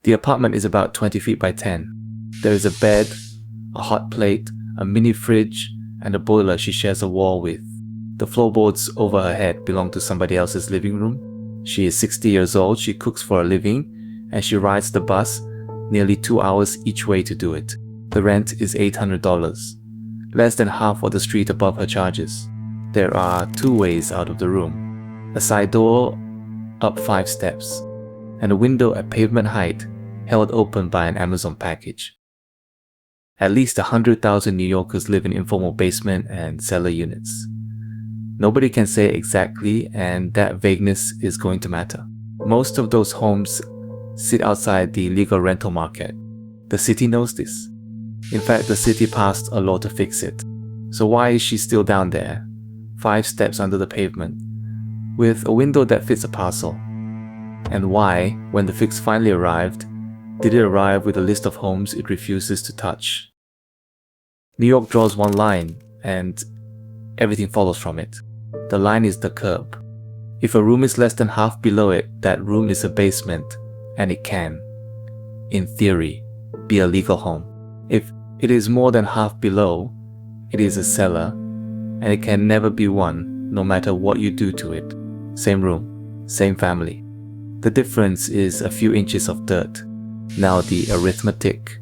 The apartment is about 20 feet by 10. There is a bed, a hot plate, a mini fridge, and a boiler she shares a wall with. The floorboards over her head belong to somebody else's living room. She is 60 years old, she cooks for a living, and she rides the bus nearly 2 hours each way to do it. The rent is $800, less than half what the street above her charges. There are 2 ways out of the room, a side door up 5 steps, and a window at pavement height held open by an Amazon package. At least 100,000 New Yorkers live in informal basement and cellar units. Nobody can say exactly, and that vagueness is going to matter. Most of those homes sit outside the legal rental market. The city knows this. In fact, the city passed a law to fix it. So why is she still down there, 5 steps under the pavement, with a window that fits a parcel? And why, when the fix finally arrived, did it arrive with a list of homes it refuses to touch? New York draws one line, and everything follows from it. The line is the curb. If a room is less than half below it, that room is a basement, and it can, in theory, be a legal home. If it is more than half below, it is a cellar, and it can never be one, no matter what you do to it. Same room, same family. The difference is a few inches of dirt. Now the arithmetic.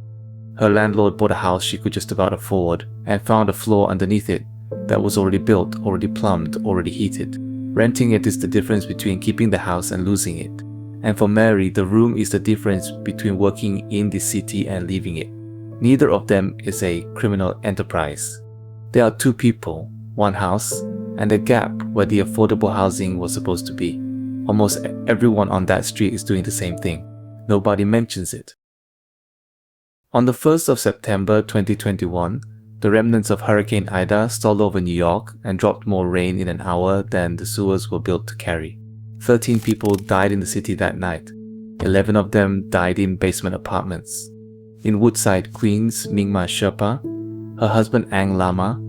Her landlord bought a house she could just about afford and found a floor underneath it that was already built, already plumbed, already heated. Renting it is the difference between keeping the house and losing it. And for Mary, the room is the difference between working in the city and leaving it. Neither of them is a criminal enterprise. There are 2 people, 1 house, and a gap where the affordable housing was supposed to be. Almost everyone on that street is doing the same thing. Nobody mentions it. On the 1st of September 2021, the remnants of Hurricane Ida stalled over New York and dropped more rain in an hour than the sewers were built to carry. 13 people died in the city that night. 11 of them died in basement apartments. In Woodside, Queens, Mingma Sherpa, her husband Ang Lama,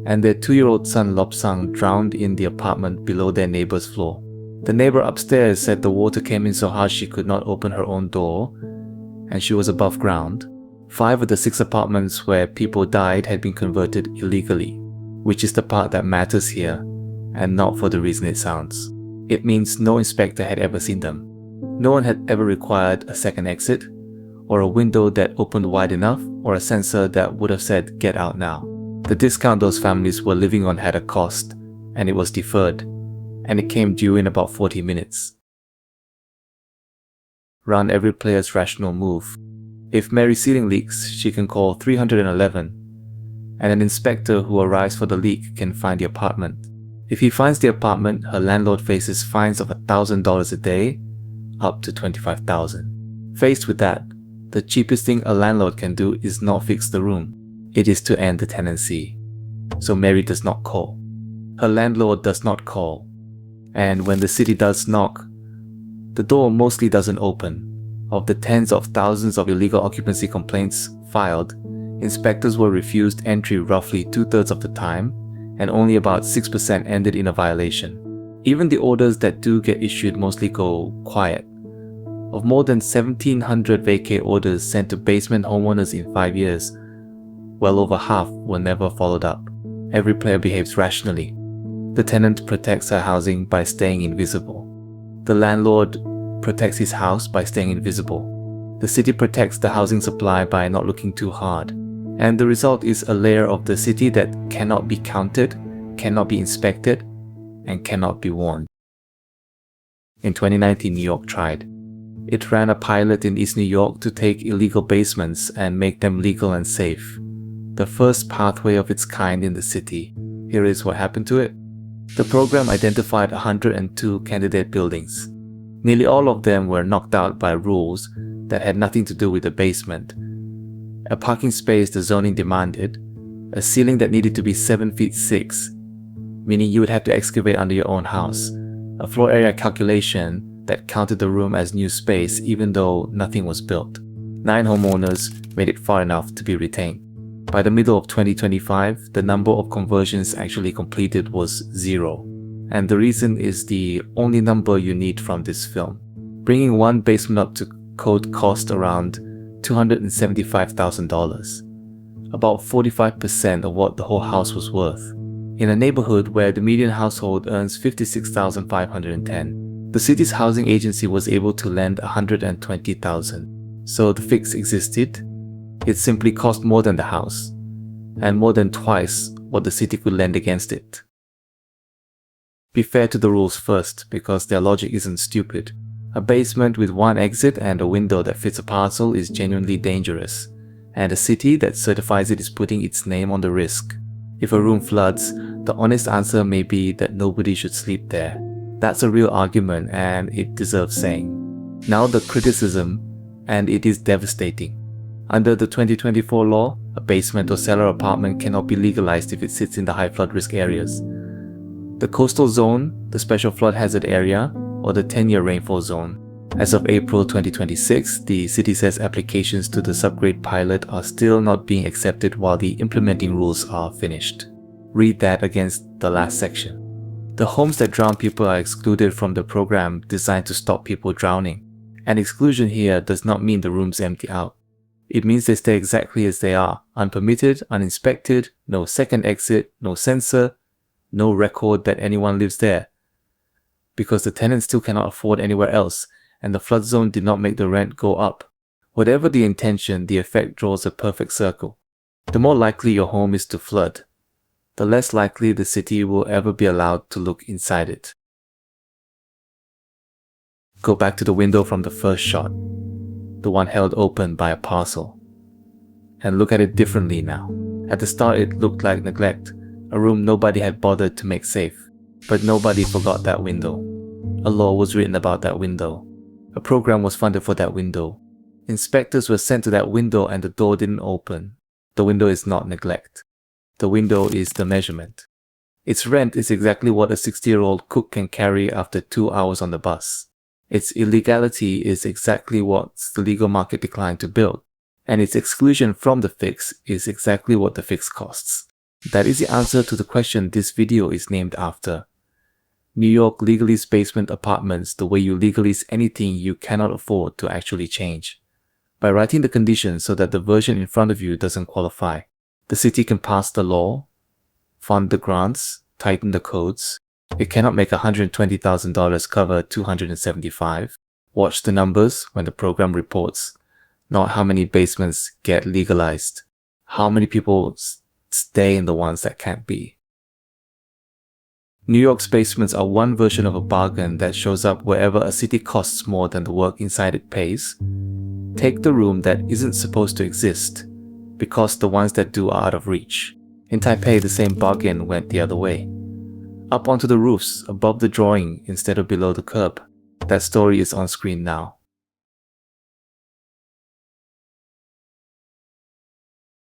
and their 2-year-old son Lobsang drowned in the apartment below their neighbor's floor. The neighbor upstairs said the water came in so hard she could not open her own door, and she was above ground. 5 of the 6 apartments where people died had been converted illegally, which is the part that matters here, and not for the reason it sounds. It means no inspector had ever seen them. No one had ever required a second exit, or a window that opened wide enough, or a sensor that would have said, "Get out now." The discount those families were living on had a cost, and it was deferred, and it came due in about 40 minutes. Run every player's rational move. If Mary's ceiling leaks, she can call 311, and an inspector who arrives for the leak can find the apartment. If he finds the apartment, her landlord faces fines of $1,000 a day, up to $25,000. Faced with that, the cheapest thing a landlord can do is not fix the room. It is to end the tenancy. So Mary does not call. Her landlord does not call. And when the city does knock, the door mostly doesn't open. Of the tens of thousands of illegal occupancy complaints filed, inspectors were refused entry roughly 2/3 of the time, and only about 6% ended in a violation. Even the orders that do get issued mostly go quiet. Of more than 1,700 vacate orders sent to basement homeowners in 5 years, well over half were never followed up. Every player behaves rationally. The tenant protects her housing by staying invisible. The landlord protects his house by staying invisible. The city protects the housing supply by not looking too hard. And the result is a layer of the city that cannot be counted, cannot be inspected, and cannot be warned. In 2019, New York tried. It ran a pilot in East New York to take illegal basements and make them legal and safe. The first pathway of its kind in the city. Here is what happened to it. The program identified 102 candidate buildings. Nearly all of them were knocked out by rules that had nothing to do with the basement. A parking space the zoning demanded, a ceiling that needed to be 7 feet 6, meaning you would have to excavate under your own house, a floor area calculation that counted the room as new space even though nothing was built. 9 homeowners made it far enough to be retained. By the middle of 2025, the number of conversions actually completed was 0. And the reason is the only number you need from this film. Bringing one basement up to code cost around $275,000, about 45% of what the whole house was worth. In a neighborhood where the median household earns $56,510, the city's housing agency was able to lend $120,000. So the fix existed. It simply cost more than the house, and more than twice what the city could lend against it. Be fair to the rules first, because their logic isn't stupid. A basement with one exit and a window that fits a parcel is genuinely dangerous, and a city that certifies it is putting its name on the risk. If a room floods, the honest answer may be that nobody should sleep there. That's a real argument, and it deserves saying. Now the criticism, and it is devastating. Under the 2024 law, a basement or cellar apartment cannot be legalized if it sits in the high flood risk areas. The coastal zone, the special flood hazard area, or the 10-year rainfall zone. As of April 2026, the city says applications to the subgrade pilot are still not being accepted while the implementing rules are finished. Read that against the last section. The homes that drown people are excluded from the program designed to stop people drowning. And exclusion here does not mean the rooms empty out. It means they stay exactly as they are, unpermitted, uninspected, no second exit, no sensor, no record that anyone lives there. Because the tenants still cannot afford anywhere else, and the flood zone did not make the rent go up. Whatever the intention, the effect draws a perfect circle. The more likely your home is to flood, the less likely the city will ever be allowed to look inside it. Go back to the window from the first shot, the one held open by a parcel, and look at it differently now. At the start it looked like neglect, a room nobody had bothered to make safe. But nobody forgot that window. A law was written about that window. A program was funded for that window. Inspectors were sent to that window and the door didn't open. The window is not neglect. The window is the measurement. Its rent is exactly what a 60-year-old cook can carry after 2 hours on the bus. Its illegality is exactly what the legal market declined to build. And its exclusion from the fix is exactly what the fix costs. That is the answer to the question this video is named after. New York legalize basement apartments the way you legalize anything you cannot afford to actually change. By writing the conditions so that the version in front of you doesn't qualify. The city can pass the law, fund the grants, tighten the codes. It cannot make $120,000 cover $275. Watch the numbers when the program reports, not how many basements get legalized. How many people stay in the ones that can't be. New York's basements are one version of a bargain that shows up wherever a city costs more than the work inside it pays. Take the room that isn't supposed to exist, because the ones that do are out of reach. In Taipei, the same bargain went the other way. Up onto the roofs, above the drawing instead of below the curb. That story is on screen now.